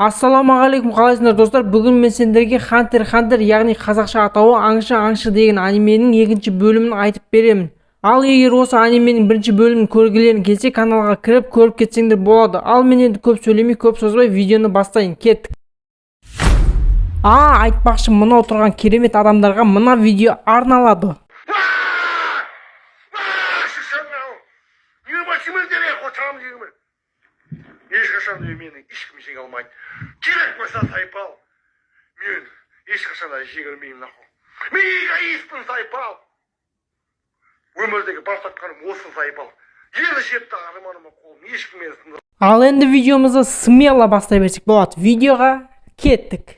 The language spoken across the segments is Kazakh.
Ассалаумағалейкум, қалайсыңдар достар? Бүгін мен сендерге Хантер Хантер, яғни қазақша атауы Аңшы деген анименің екінші бөлімін айтып беремін. Ал егер осы анименің бірінші бөлімін көргілерің келсе, каналға кіріп көріп кетсеңдер болады. Ал мен енді көп сөйлемей, көп созбай видеоны бастайын. Кеттік. Айтпақшы, мынау тұрған керемет адамдарға мына видео арналады. Ешқашан менің ешкім жеңе алмайды. Керек болса Сайпал. Мен ешқашан жеңілмеймін. Мен эгоистпін, Сайпал. Өмірдегі бас тартқаным осы, Сайпал. Елі жетті арманыма қолым ешкіммен сынды. Ал енді видеомызды смело бастай берсек болады. Видеоға кеттік.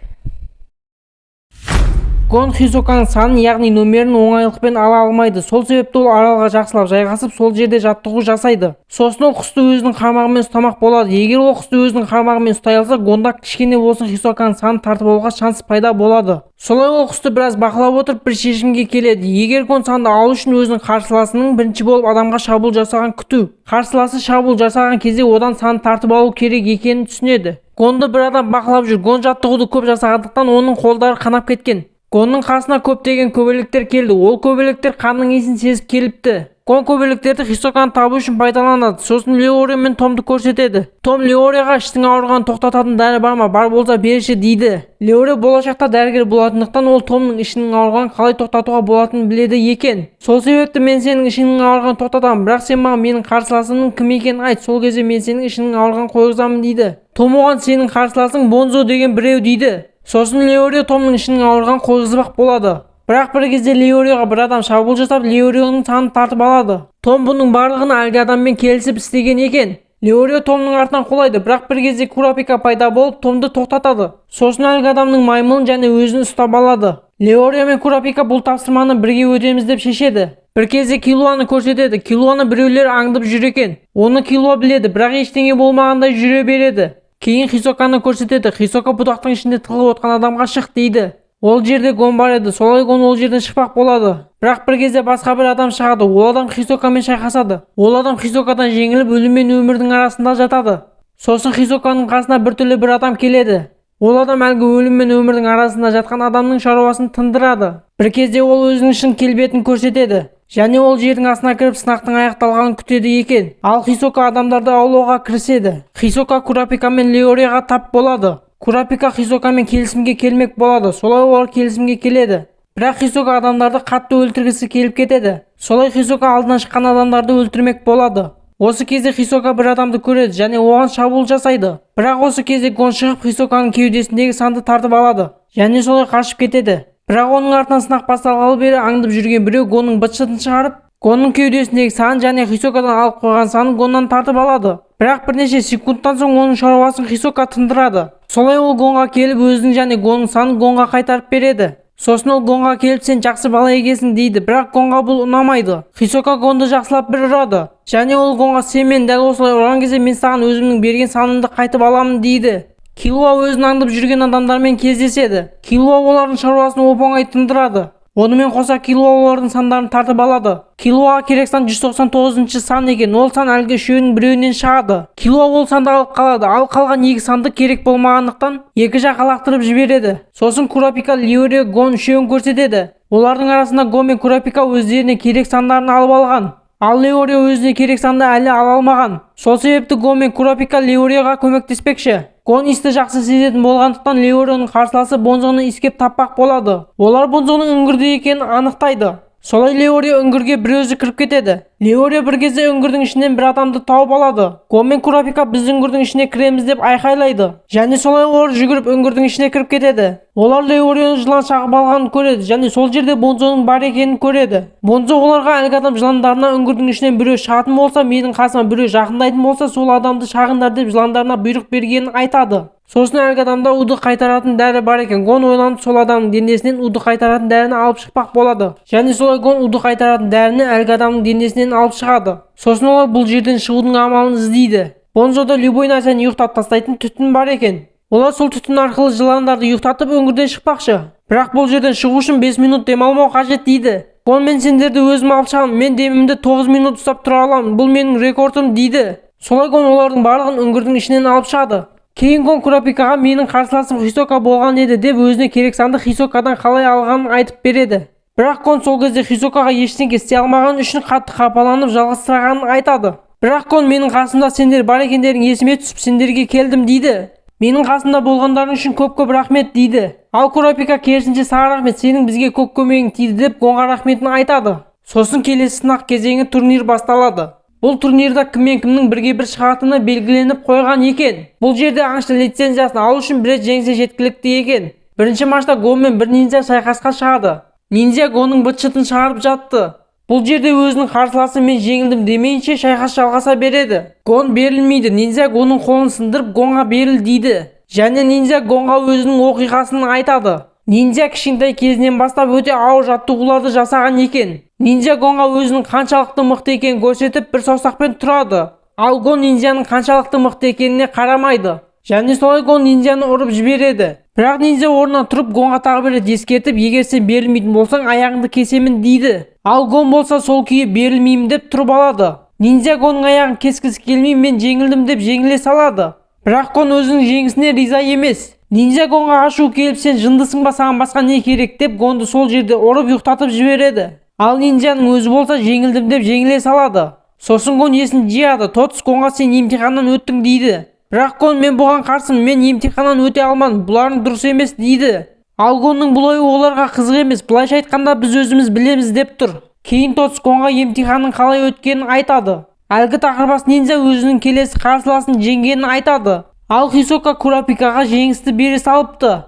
Гон Хисоканың санын, яғни нөмерін оңайлықпен ала алмайды. Сол себепті ол аралға жақсылап жайғасып, сол жерде жаттығу жасайды. Сосын ол құсты өзінің қармағымен ұстамақ болады. Егер ол құсты өзінің қармағымен ұстай алса, Гонда кішкене болсын Хисоканың санын тартып алуға шанс пайда болады. Солай ол құсты біраз бақылап отырып бір шешімге келеді. Егер Гон санды алу үшін өзінің қарсыласының бірінші болып адамға шабуыл жасаған күту. Қарсыласы шабуыл жасаған кезде одан санын тартып алу керек екенін түсінеді. Гонды бір адам бақылап жүр. Гон жаттығуды көп жасағандықтан оның қолдары қанап кеткен. Гонның қасына көптеген көбелектер келді. Ол көбелектер қанның иісін сезіп келіпті. Гон көбелектерді Хисоканы табу үшін пайдаланады. Сосын Леори мен Томды көрсетеді. Том Леориға іштің ауырғанын тоқтататын дәрі бар ма? Бар болса берші дейді. Леори болашақта дәрігер болатындықтан ол Томның ішінің ауырғанын қалай тоқтатуға болатынын біледі екен. Сол себепті мен сенің ішінің ауырғанын тоқтатамын, бірақ сен маған менің қарсыласымның кім екенін айт. Сол кезде мен сенің ішінің ауырғанын қойғызамын дейді. Том оған сенің қарсыласың Бонзо деген біреу дейді. Сосын Леори Томның ішінің ауырған қойғызбақ болады. Бірақ бір кезде Леориға бір адам шабуыл жасап, Леорионың санын тартып алады. Том бұның барлығын әлгі адаммен келісіп істеген екен. Леори Томның артынан қолайды, бірақ бір кезде Курапика пайда болып, Томды тоқтатады. Сосын әлгі адамның маймылын және өзін ұстап алады. Леори мен Курапика бұл тапсырманы бірге өтеміз деп шешеді. Бір кезде Киллуаны көрсетеді. Киллуаны біреулер аңдып жүр екен. Оны Киллуа біледі, бірақ ештеңе болмағандай жүре береді. Кейін Хисоканы көрсетеді. Хисока бұтақтың ішінде тығылып отқан адамға шық дейді. Ол жерде Гон бар еді. Солай Гон ол жерден шықпақ болады. Бірақ бір кезде басқа бір адам шығады. Ол адам Хисокамен шайқасады. Ол адам Хисокадан жеңіліп өлім мен өмірдің арасында жатады. Сосын Хисоканың қасына біртүрлі бір адам келеді. Ол адам әлгі өлім мен өмірдің арасында жатқан адамның шаруасын тындырады. Бір кезде ол өзінің шын келбетін көрсетеді. Және ол жердің астына кіріп сынақтың аяқталғанын күтеді екен. Ал Хисока адамдарды аулауға кіріседі. Хисока Курапика мен Леориға тап болады. Курапика Хисокамен келісімге келмек болады. Солай олар келісімге келеді. Бірақ Хисока адамдарды қатты өлтіргісі келіп кетеді. Солай Хисока алдынан шыққан адамдарды өлтірмек болады. Осы кезде Хисока бір адамды көреді және оған шабуыл жасайды. Бірақ осы кезде Гон шығып Хисоканың кеудесіндегі санды тартып алады. Және солай қашып кетеді. Бірақ оның артынан сынақ басталғалы бері аңдып жүрген біреу Гонның быт-шытын шығарып, Гонның кеудесіндегі сан және Хисокадан алып қойған санын Гоннан тартып алады. Бірақ бірнеше секундтан соң оның шаруасын Хисока тындырады. Солай ол Гонға келіп өзінің және Гонның санын Гонға қайтарып береді. Сосын ол Гонға келіп сен жақсы бала екенсің дейді, бірақ Гонға бұл ұнамайды. Хисока Гонды жақсылап бір ұрады. Және ол Гонға сен мен дәл осылай ұрған кезде мен саған өзімнің берген санымды қайтып аламын дейді. Киллуа өзін аңдып жүрген адамдармен кездеседі. Киллуа олардың шаруасын оп-оңай тындырады. Онымен қоса Киллуа олардың сандарын тартып алады. Киллуаға керек сан 199-шы сан екен. Ол сан әлгі үшеуінің біреуінен шығады. Киллуа ол санды алып қалады. Ал қалған екі санды керек болмағандықтан екі жаққа лақтырып жібереді. Сосын Курапика, Леори, Гон үшеуін көрсетеді. Олардың арасында Гон мен Курапика өздеріне керек сандарын алып алған. Ал Леори өзіне керек санды әлі ала алмаған. Сол себепті Гон мен Курапика Леориға көмектеспекші. Гон исті жақсы сезетін болғандықтан Леорионың қарсыласы Бонзоны искеп таппақ болады. Олар Бонзоның үңгірде екенін анықтайды. Солай Леори үңгірге бір өзі кіріп кетеді. Леори бір кезде үңгірдің ішінен бір адамды тауып алады. Гон мен Курапика біз үңгірдің ішіне кіреміз деп айқайлайды. Және солай олар жүгіріп үңгірдің ішіне кіріп кетеді. Олар Леорионың жылан шағып алғанын көреді және сол жерде Бонзоның бар екенін көреді. Бонзо оларға әлгі адам жыландарына үңгірдің ішінен біреу шығатын болса, менің қасыма біреу жақындайтын болса, сол адамды шағындар деп жыландарына бұйрық бергенін айтады. Сосын әлгі адамда уды қайтаратын дәрі бар екен. Гон ойланып сол адамның денесінен уды қайтаратын дәріні алып шықпақ болады. Және солай Гон уды қайтаратын дәріні әлгі адамның денесінен алып шығады. Сосын олар бұл жерден шығудың амалын іздейді. Бонзода любой нәрсені ұйықтап тастайтын түтін бар екен. Олар сол түтін арқылы жыландарды ұйықтатып өңірден шықпақшы. Бірақ бұл жерден шығу үшін 5 минут демалмау қажет дейді. Гон мен сендерді өзім алып шығамын. Мен демімді 9 минут ұстап тұра аламын. Бұл менің рекордым дейді. Солай Гон олардың барлығын үңгірдің ішінен алып шығады. Кейін Гон Курапикаға менің қарсыласым Хисока болған еді деп өзіне керек санды Хисокадан қалай алғанын айтып береді. Бірақ Гон сол кезде Хисокаға ештеңе істей алмаған үшін қатты қапаланып жалғызсырағанын айтады. Бірақ Гон менің қасымда сендер бар екендерің есіме түсіп сендерге келдім дейді. Менің қасымда болғандарың үшін көп рахмет дейді. Ал Курапика керісінше саған рахмет, сенің бізге көп көмегің тиді деп Гонға рахметін айтады. Сосын келесі сынақ кезеңі турнир басталады. Бұл турнирда кіммен кімнің бірге бір шығатыны белгіленіп қойған екен. Бұл жерде аңшы лицензиясын алу үшін бір рет жеңсе жеткілікті екен. Бірінші матчта Гон мен бір нинзя шайқасқа шығады. Нинзя Гонның быт-шытын шығарып жатты. Бұл жерде өзінің қарсыласы мен жеңілдім демейінше шайқас жалғаса береді. Гон берілмейді. Нинзя Гонның қолын сындырып Гонға беріл дейді. Және Нинзя Гонға өзінің оқиғасын айтады. Нинзя кішкентай кезінен бастап өте ауыр жаттығуларды жасаған екен. Нинзя Гонға өзінің қаншалықты мықты екенін көрсетіп бір саусақпен тұрады. Ал Гон Нинзяның қаншалықты мықты екеніне қарамайды. Және солай Гон Нинзяны ұрып жібереді. Бірақ Нинзя орнынан тұрып Гонға тағы бір рет ескертіп, егер сен берілмейтін болсаң аяғыңды кесемін дейді. Ал Гон болса сол күйі берілмеймін деп тұрып алады. Нинзя Гонның аяғын кескісі келмей мен жеңілдім деп жеңіле салады. Бірақ Гон өзінің жеңісіне риза емес. Нинзя Гонға ашу келіп сен жындысың ба, саған басқа не керек деп Гонды сол жерде ұрып ұйықтатып жібереді. Ал Нинзяның өзі болса жеңілдім деп жеңіле салады. Сосын Гон есін жияды. Тотс Гонға сен емтиханнан өттің дейді. Бірақ Гон мен бұған қарсымын, мен емтиханнан өте алмадым, бұларың дұрыс емес дейді. Ал Гонның бұл ойы оларға қызық емес, былайша айтқанда біз өзіміз білеміз деп тұр. Кейін Тотс Гонға емтиханның қалай өткенін айтады. Әлгі тақырбас Нинзя өзінің келесі қарсыласын жеңгенін айтады. Ал Хисока Курапикаға жеңісті бере салыпты.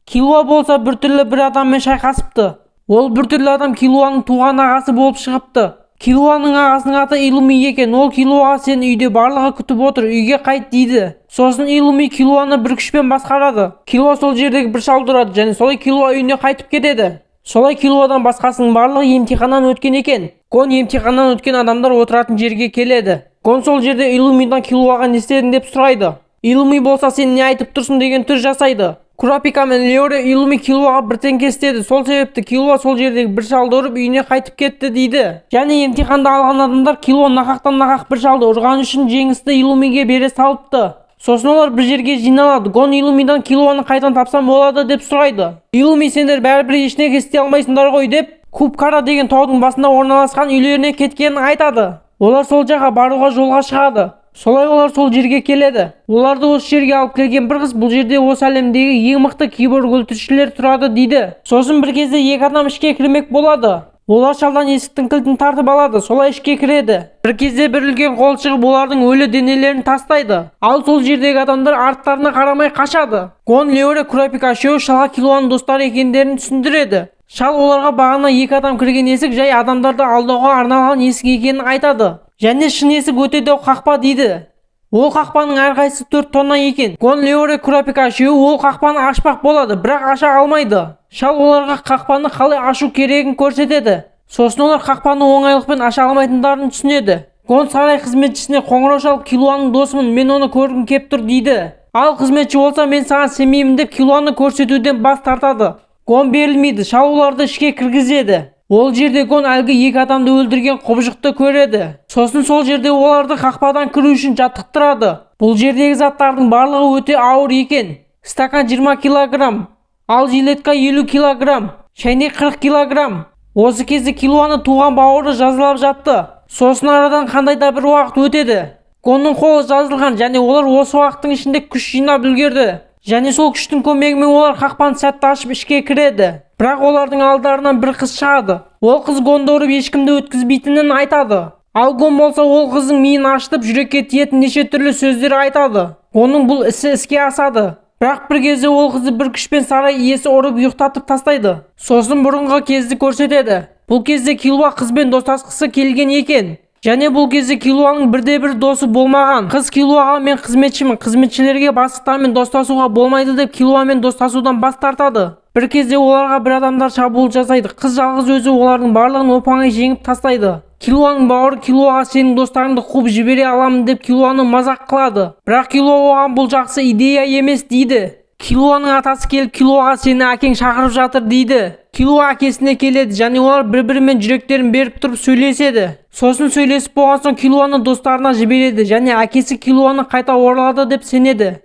Киллуа болса біртүрлі бір адаммен шайқасыпты. Ол біртүрлі адам Киллуаның туған ағасы болып шығыпты. Киллуаның ағасының аты Илуми екен. Ол Киллуаға сен үйде барлығы күтіп отыр, үйге қайт дейді. Сосын Илуми Киллуаны бір күшпен басқарады. Киллуа сол жердегі бір шал тұрады және солай Киллуа үйіне қайтып кетеді. Солай Киллуадан басқасының барлығы емтиханнан өткен екен. Гон емтиханнан өткен адамдар отыратын жерге келеді. Гон сол жерде Илумидан Киллуаға не істедің деп сұрайды. Илуми болса сен не айтып тұрсың деген түр жасайды. Курапика мен Леоре Илуми Киллуаға бір теңке істеді. Сол себепті Киллуа сол жердегі бір шалды ұрып үйіне қайтып кетті дейді. Және емтиханды алған адамдар Киллуа нақақтан нақақ бір шалды ұрған үшін жеңісті Илумиге бере салыпты. Сосын олар бір жерге жиналады. Гон Илумидан Киллуаны қайдан тапсам болады деп сұрайды. Илуми сендер бәрібір ештеңе істей алмайсыңдар ғой деп Кубкара деген таудың басында орналасқан үйлеріне кеткенін айтады. Олар сол жаққа баруға жолға шығады. Солай олар сол жерге келеді. Оларды осы жерге алып келген бір қыз бұл жерде осы әлемдегі ең мықты киборг өлтірушілер тұрады дейді. Сосын бір кезде екі адам ішке кірмек болады. Олар шалдан есіктің кілтін тартып алады, солай ішке кіреді. Бір кезде бір үлкен қол шығып олардың өлі денелерін тастайды. Ал сол жердегі адамдар арттарына қарамай қашады. Гон, Леоре, Курапика үшеуі шалға Киллуаның достары екендерін түсіндіреді. Шал оларға бағана екі адам кірген есік жай адамдарды алдауға арналған есік екенін айтады. Және шын есік өте дәу қақпа дейді. Ол қақпаның әрқайсысы 4 тонна екен. Гон, Леоре, Курапика үшеуі ол қақпаны ашпақ болады, бірақ аша алмайды. Шал оларға қақпаны қалай ашу керегін көрсетеді. Сосын олар қақпаны оңайлықпен аша алмайтындарын түсінеді. Гон сарай қызметшісіне қоңырау шалып Киллуаның досымын, мен оны көргім кеп тұр дейді. Ал қызметші болса мен саған сенбеймін деп Киллуаны көрсетуден бас тартады. Гон берілмейді, шал оларды ішке кіргізеді. Ол жерде Гон әлгі екі адамды өлтірген құбыжықты көреді. Сосын сол жерде оларды қақпадан кіру үшін жаттықтырады. Бұл жердегі заттардың барлығы өте ауыр екен. Стакан 20 килограмм, ал жилетка 50 килограмм, шайнек 40 килограмм. Осы кезде Киллуаны туған бауыры жазалап жатты. Сосын арадан қандай да бір уақыт өтеді. Гонның қолы жазылған және олар осы уақыттың ішінде күш жинап үлгерді. Және сол күштің көмегімен олар қақпаны сәтті ашып ішке кіреді. Бірақ олардың алдарынан бір қыз шығады. Ол қыз Гонды ұрып ешкімді өткізбейтінін айтады. Ал Гон болса ол қыздың миын ашытып жүрекке тиетін неше түрлі сөздер айтады. Гонның бұл ісі іске асады. Бірақ бір кезде ол қызды бір күшпен сарай иесі ұрып ұйықтатып тастайды. Сосын бұрынғы кезді көрсетеді. Бұл кезде Киллуа қызбен достасқысы келген екен. Және бұл кезде Киллуаның бірде-бір досы болмаған. Қыз Киллуаға мен қызметшімін, қызметшілерге бастықтармен достасуға болмайды деп Киллуамен достасудан бас тартады. Бір кезде оларға бір адамдар шабуыл жасайды. Қыз жалғыз өзі олардың барлығын оп-оңай жеңіп тастайды. Киллуаның бауыры Киллуаға сенің достарыңды қуып жібере аламын деп Киллуаны мазақ қылады. Бірақ Киллуа оған бұл жақсы идея емес дейді. Киллуаның атасы келіп Киллуаға сені әкең шақырып жатыр дейді. Киллуа әкесіне келеді және олар бір-бірімен жүректерін беріп тұрып сөйлеседі. Сосын сөйлесіп болған соң Киллуаны достарына жібереді және әкесі Киллуаны қайта оралады деп сенеді.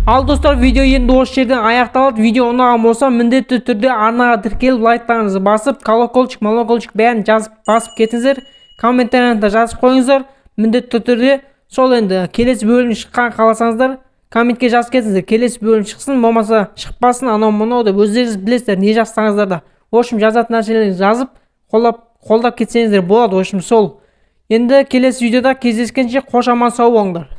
Ал достар, видео енді осы жерден аяқталады. Видео ұнаған болса міндетті түрде арнаға тіркеліп лайктарыңызды басып, колокольчик бәрін басып кетіңіздер. Комментарияда жазып қойыңыздар. Міндетті түрде сол енді келесі бөлім шыққан қаласаңыздар комментке жазып кетіңіздер. Келесі бөлім шықсын, болмаса шықпасын, анау деп өздеріңіз білесіздер, не жазсаңыздар да. В общем, жазатын нәрселеріңізді жазып, қолдап кетсеңіздер болады. В общем, сол. Енді келесі видеода кездескенше қош аман сау болыңдар.